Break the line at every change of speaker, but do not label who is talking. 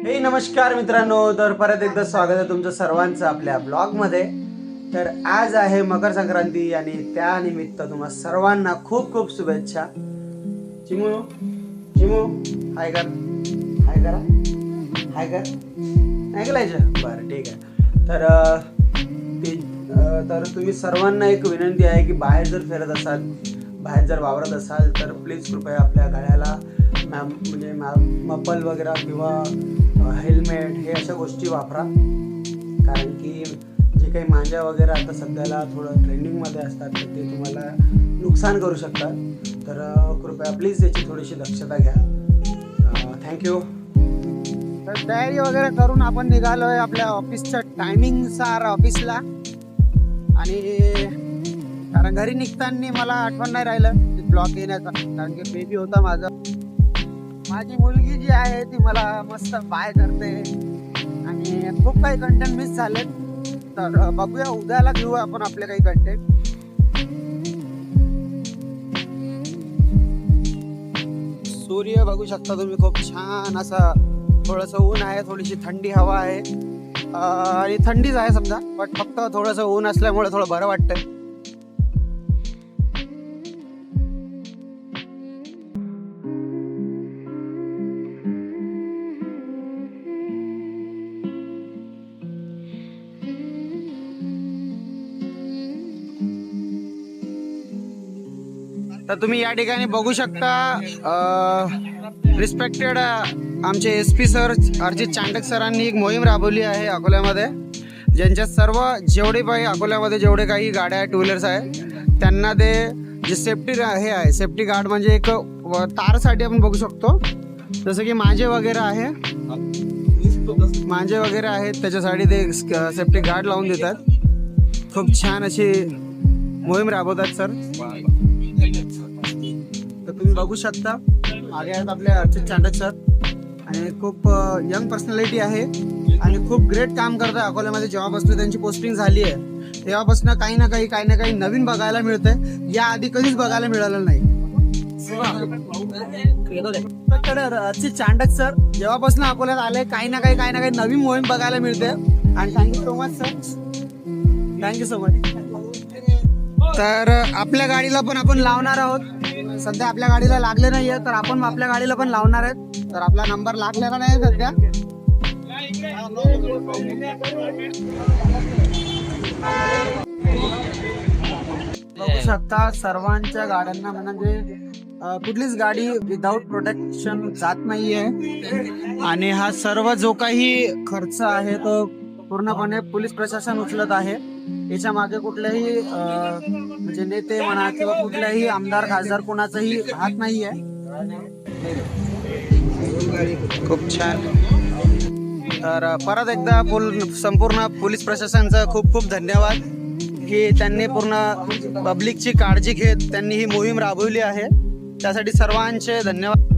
हे नमस्कार मित्रांनो, तर परत एकदा स्वागत आहे तुमचं सर्वांचं आपल्या ब्लॉगमध्ये. तर आज आहे मकर संक्रांती आणि त्यानिमित्त तुम्हा सर्वांना खूप खूप शुभेच्छा. चिमू चिमू हाय कर, हाय करा, हाय कर, ऐकलायचं बरं ठीक आहे. तर तुम्ही सर्वांना एक विनंती आहे की बाहेर जर फिरत असाल, बाहेर जर वावरत असाल तर प्लीज कृपया आपल्या गळ्याला म्हणजे मफल वगैरे किंवा हेल्मेट हे अशा गोष्टी वापरा. कारण की जे काही मांजा वगैरे आता सध्याला थोडं ट्रेंडिंगमध्ये असतात तर ते तुम्हाला नुकसान करू शकतात. तर कृपया प्लीज याची थोडीशी दक्षता घ्या. थँक्यू.
तर तयारी वगैरे करून आपण निघालो आहे आपल्या ऑफिसच्या टायमिंगनुसार ऑफिसला. आणि कारण घरी निघताना मला आठवण नाही राहिलं ब्लॉग येण्याचा, कारण की बेबी होता माझी मुलगी जी आहे ती मला मस्त बाय करते आणि खूप काही कंटेंट मिस झाले. तर बघूया उद्याला घेऊ आपण आपले काही कंटेंट. सूर्य बघू शकता तुम्ही, खूप छान असा. थोडंसं ऊन आहे, थोडीशी थंडी हवा आहे आणि थंडीच आहे समजा, बट फक्त थोडंसं ऊन असल्यामुळे थोडं बरं वाटतंय. तर तुम्ही या ठिकाणी बघू शकता रिस्पेक्टेड आमचे SP सर अर्जित चांडक सरांनी एक मोहीम राबवली आहे अकोल्यामध्ये, ज्यांच्या सर्व जेवढे काही अकोल्यामध्ये जेवढे काही गाड्या टू व्हीलर्स आहे त्यांना ते जे सेफ्टी हे आहे, सेफ्टी गार्ड म्हणजे एक तारसाठी आपण बघू शकतो, जसं की मांजे वगैरे आहे, मांजे वगैरे आहेत त्याच्यासाठी ते सेफ्टी गार्ड लावून देतात. खूप छान अशी मोहीम राबवतात सर. तर तुम्ही बघू शकता मागे आहेत आपले अर्जित चांडक सर आणि खूप यंग पर्सनॅलिटी आहे आणि खूप ग्रेट काम करतात अकोल्यामध्ये. जेव्हापासून त्यांची पोस्टिंग झाली आहे तेव्हापासून काही ना काही नवीन बघायला मिळतंय, या आधी कधीच बघायला मिळालं नाही. अर्जित चांडक सर जेव्हापासून अकोल्यात आले काही ना काही नवीन मोहीम बघायला मिळते. आणि thank you so much sir, thank you so much. तर आपल्या गाडीला पण आपण लावणार आहोत. सध्या आपल्या गाडीला लागले नाहीये तर आपण आपल्या गाडीला पण लावणार आहेत. तर आपला नंबर लागलेला नाही सध्या. बघू शकता सर्वांच्या गाड्यांना म्हणजे कुठलीच गाडी विदाउट प्रोटेक्शन जात नाहीये आणि हा सर्व जो काही खर्च आहे तो पूर्णपणे पोलीस प्रशासन उचलत आहे. याच्या मागे कुठल्याही म्हणजे नेते म्हणा किंवा कुठल्याही आमदार खासदार कोणाचाही हात नाहीये. खूप छान. तर परत एकदा संपूर्ण पोलीस प्रशासनाचा खूप खूप धन्यवाद की त्यांनी पूर्ण पब्लिकची काळजी घेत त्यांनी ही मोहीम राबवली आहे. त्यासाठी सर्वांचे धन्यवाद.